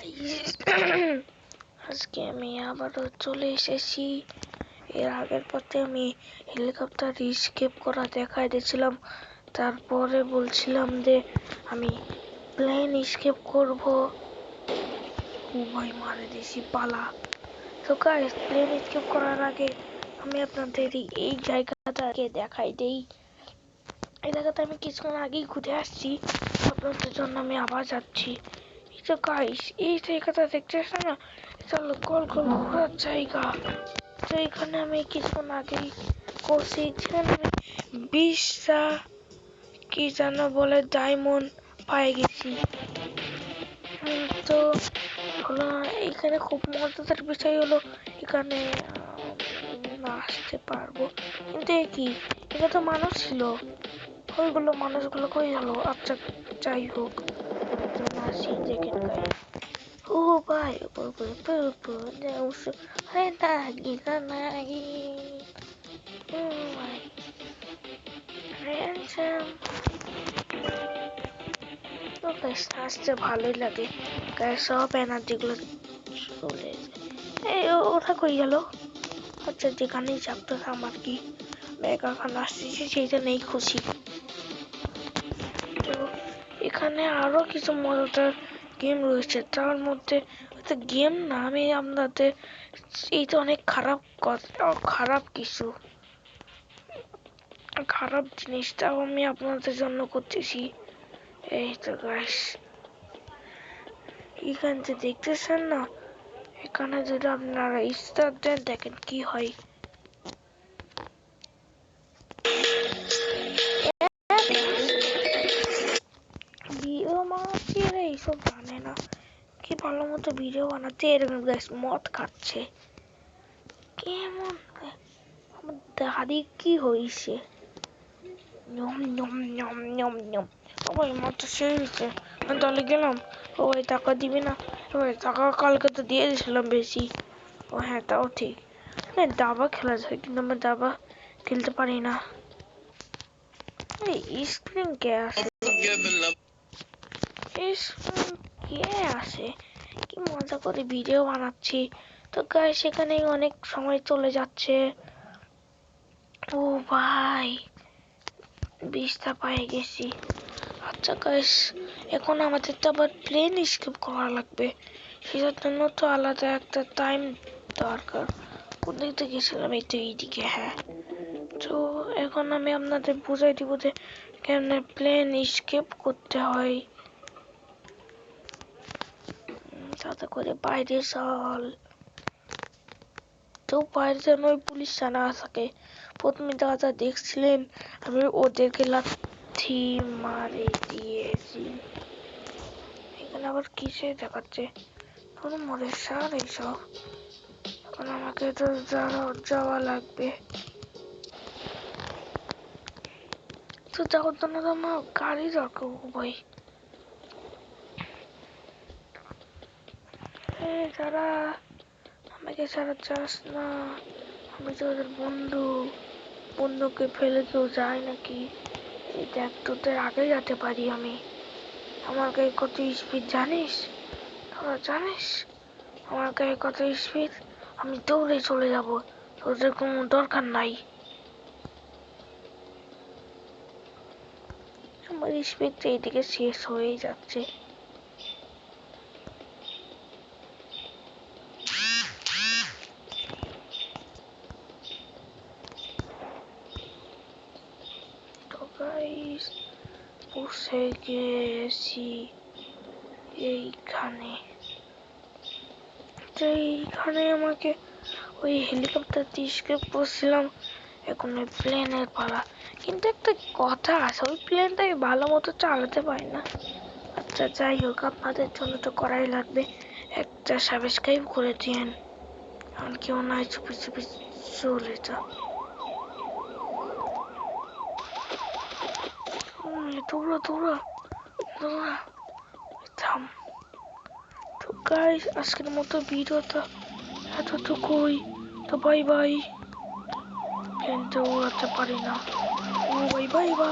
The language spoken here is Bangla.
গাইস আজকে আমি আবারও চলে এসেছি। এর আগের পথে আমি হেলিকপ্টার এসকেপ করা দেখাই দিয়েছিলাম, তারপরে বলছিলাম যে আমি প্লেন এসকেপ করব। ও ভাই মারে দিছি পালা। তো গাইস প্লেন এসকেপ করার আগে আমি আপনাদের এই জায়গাটাকে দেখাই দেই। এই জায়গাটা আমি কিছুক্ষণ আগেই ঘুরে আসছি, আপনাদের জন্য আমি আবার যাচ্ছি। তো গাইস এই জায়গাটা দেখতেছেন না, এটা হলো গোল গোল ঘোরার জায়গা। তো এখানে আমি কিছুক্ষণ আগেই করছি, যেখানে আমি 20টা কি যেন বলে ডায়মন্ড পাই গেছি। তো হলো এখানে খুব মজাদার বিষয় হলো এখানে আসতে পারবো, কিন্তু কি এটা তো মানুষ ছিল, ওইগুলো মানুষগুলো কই গেল? আচ্ছা যাই হোক, আসি দেখেন গাইস। ও ভাই আসতে ভালোই লাগে, গায়ে সব এনার্জি গুলো চলে যায়। ওটা কই গেল? আচ্ছা যেখানেই চাপতে আমার কি ব্যাগ এখন আসতেছে, সেইটা নেই খুশি। তো এখানে আরো কিছু মজাদার গেম রয়েছে, তার মধ্যে গেম না, আমি আপনাদের এইটা অনেক খারাপ কিছু খারাপ জিনিসটাও আমি আপনাদের জন্য করতেছি। এই তো গাইস এখানে যে দেখতেছেন না, এখানে যদি আপনারা স্টার দেন দেখেন কি হয়। ভিডিও বানাচ্ছি, এরা এইসব জানে না কি ভালো মতো ভিডিও বানাচ্ছে। এরকম গাইস মদ খাচ্ছে কেমন, আমার দাদি কি হয়েছে? ওই মদটা শেষ হয়েছে, তাহলে গেলাম। ওই টাকা দিবি না? ওই টাকা কালকে তো দিয়ে দিয়েছিলাম বেশি। ও হ্যাঁ তাও ঠিক, দাবা খেলা যায় কিন্তু আমরা দাবা খেলতে পারি না। স্ক্রিন কে আসে, কে আসে? কি মজা করে ভিডিও বানাচ্ছি। তো গাইস সেখানে অনেক সময় চলে যাচ্ছে। ও ভাই 20টা পাই গেছি। আচ্ছা গাইস এখন আমাদের তো আবার প্লেন স্কিপ করা লাগবে, সেটার জন্য তো আলাদা একটা টাইম দরকার। কোন দিক থেকে গেছিলাম? এই তো এইদিকে, হ্যাঁ। তো এখন আমি আপনাদের বুঝাই দিব যে কেমনে প্লেন স্কেপ করতে হয়। তাতে করে বাইরে চল, তো বাইরে যেন ওই পুলিশ না থাকে। প্রথমে যা দেখছিলেন আমি ওদেরকে লাথি মারে দিয়েছি। এখানে আবার কিসে দেখাচ্ছে কোনো মরে সার এইসব। এখন আমাকে তো যাওয়া লাগবে। তো যাওয়ার জন্য তো আমার গাড়ি দরকার। ভাই যারা আমাকে ছাড়া চাস না, আমি তো ওদের বন্ধু। বন্ধুকে ফেলে কেউ যায় নাকি? এই দেখ তোদের আগে যেতে পারি আমি। আমার গায়ে কত স্পিড জানিস? তোরা জানিস আমার গায়ে কত স্পিড? আমি দৌড়ে চলে যাব, তোদের কোনো দরকার নাই। আমার স্পিড এইদিকে শেষ হয়ে যাচ্ছে। তো গাইস পৌঁছে গেছি এইখানে। তো এইখানে আমাকে ওই হেলিকপ্টার দিয়ে স্কেপ করছিলাম, এখন ওই প্লেনের পালা। কিন্তু একটা কথা আছে, ওই প্লেনটা ভালো মতো চালাতে পারি না। আচ্ছা যাই হোক, আপনাদের জন্য তো করাই লাগবে। একটা সাবস্ক্রাইব করে দিয়েন, আর কেউ নাই চুপি চুপি চলে যা। দৌড়া দৌড়া দৌড়া, থাম। তো গাইস আজকের মতো ভিডিওটা এতটুকুই। তো বাই বাই। প্লেনটা উড়াতে পারি না। ও বাই বাই বাই।